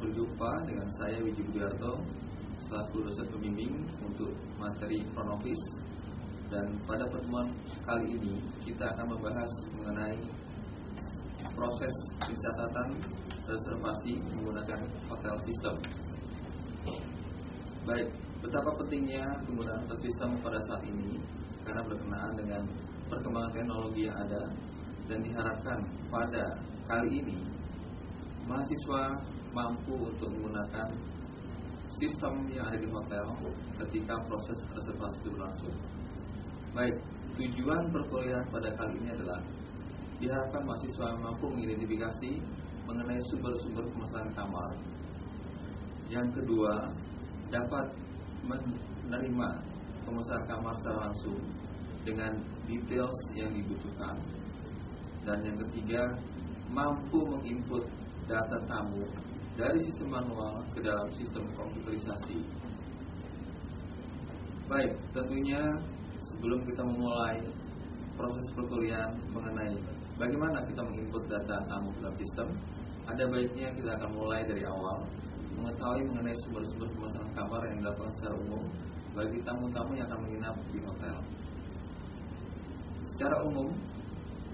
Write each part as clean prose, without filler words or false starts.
berjumpa dengan saya Wiji Budiarto selaku dosen pembimbing untuk materi front office. Dan pada pertemuan kali ini kita akan membahas mengenai proses pencatatan reservasi menggunakan hotel system. Baik, betapa pentingnya penggunaan hotel system pada saat ini karena berkenaan dengan perkembangan teknologi yang ada, dan diharapkan pada kali ini mahasiswa mampu untuk menggunakan sistem yang ada di hotel ketika proses reservasi itu berlangsung. Baik, tujuan perkuliahan pada kali ini adalah diharapkan mahasiswa mampu mengidentifikasi mengenai sumber-sumber pemesanan kamar. Yang kedua, dapat menerima pemesanan kamar secara langsung dengan details yang dibutuhkan. Dan yang ketiga, mampu menginput data tamu dari sistem manual ke dalam sistem komputerisasi. Baik, tentunya sebelum kita memulai proses perkuliahan mengenai bagaimana kita menginput data tamu ke dalam sistem, ada baiknya kita akan mulai dari awal, mengetahui mengenai sumber-sumber pemesanan kamar yang dilakukan secara umum bagi tamu-tamu yang akan menginap di hotel. Secara umum,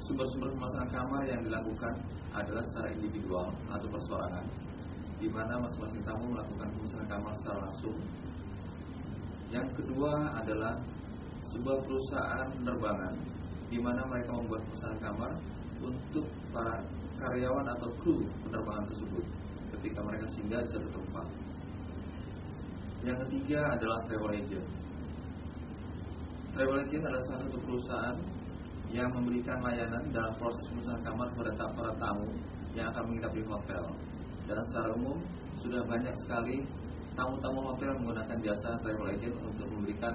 sumber-sumber pemesanan kamar yang dilakukan adalah secara individual atau persorangan, di mana masing-masing tamu melakukan pemesanan kamar secara langsung. Yang kedua adalah sebuah perusahaan penerbangan, di mana mereka membuat pemesanan kamar untuk para karyawan atau kru penerbangan tersebut ketika mereka singgah di satu tempat. Yang ketiga adalah travel agent. Travel agent adalah salah satu perusahaan yang memberikan layanan dalam proses pemesanan kamar kepada para tamu yang akan menginap di hotel. Dan secara umum sudah banyak sekali tamu-tamu hotel menggunakan jasa travel agent untuk memberikan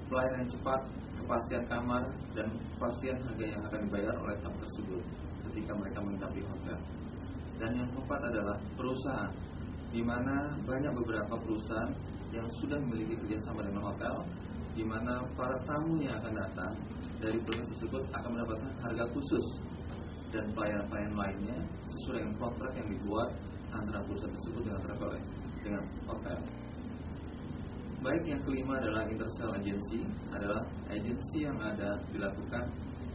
pelayanan yang cepat, kepastian kamar, dan kepastian harga yang akan dibayar oleh tamu tersebut ketika mereka menginap di hotel. Dan yang keempat adalah perusahaan, di mana banyak beberapa perusahaan yang sudah memiliki kerjasama dengan hotel, di mana para tamu yang akan datang dari perusahaan tersebut akan mendapatkan harga khusus dan pelayanan-pelayanan lainnya sesuai dengan kontrak yang dibuat antara perusahaan tersebut dengan hotel. Baik, yang kelima adalah intersale agency, adalah agensi yang ada dilakukan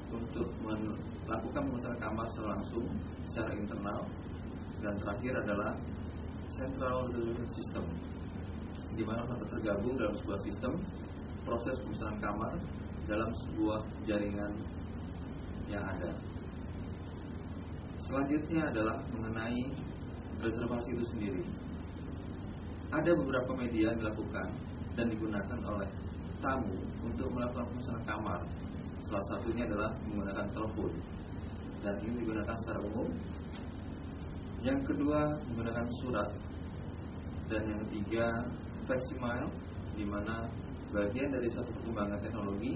untuk melakukan pemesanan kamar secara langsung secara internal. Dan terakhir adalah central reservation system, di mana hotel tergabung dalam sebuah sistem proses pemesanan kamar dalam sebuah jaringan yang ada. Selanjutnya adalah mengenai reservasi itu sendiri. Ada beberapa media yang dilakukan dan digunakan oleh tamu untuk melakukan pemesanan kamar. Salah satunya adalah menggunakan telepon, dan ini digunakan secara umum. Yang kedua menggunakan surat, dan yang ketiga facsimile, di mana bagian dari satu perkembangan teknologi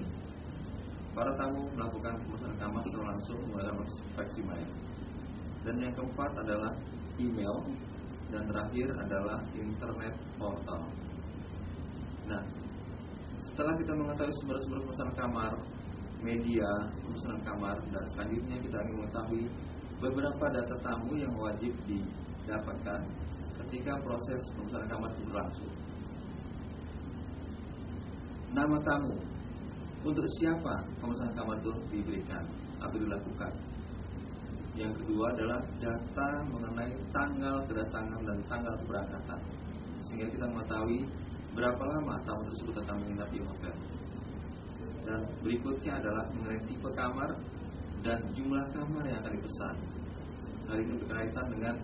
para tamu melakukan pemesanan kamar secara langsung menggunakan facsimile. Dan yang keempat adalah email, dan terakhir adalah internet portal. Nah, setelah kita mengetahui sumber-sumber pemesanan kamar, media pemesanan kamar, dan selanjutnya kita ingin mengetahui beberapa data tamu yang wajib didapatkan ketika proses pemesanan kamar itu berlangsung. Nama tamu, untuk siapa pemesanan kamar itu diberikan atau dilakukan. Yang kedua adalah data mengenai tanggal kedatangan dan tanggal keberangkatan, sehingga kita mengetahui berapa lama tamu tersebut akan menginap di hotel. Dan berikutnya adalah mengenai tipe kamar dan jumlah kamar yang akan dipesan. Hal ini berkaitan dengan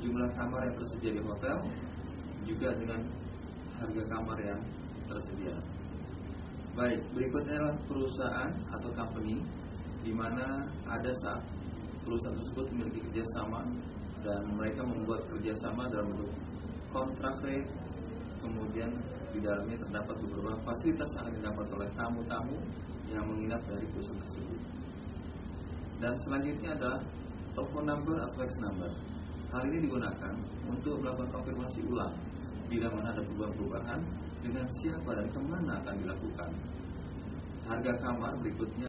jumlah kamar yang tersedia di hotel, juga dengan harga kamar yang tersedia. Baik, berikutnya adalah perusahaan atau company, di mana ada saat perusahaan tersebut memiliki kerjasama dan mereka membuat kerjasama dalam bentuk kontrak rate. Kemudian di dalamnya terdapat beberapa fasilitas yang didapat oleh tamu-tamu yang menginap dari perusahaan tersebut. Dan selanjutnya adalah telepon number atau fax number. Hal ini digunakan untuk melakukan konfirmasi ulang bila mana ada perubahan-perubahan dengan siapa dan kemana akan dilakukan. Harga kamar berikutnya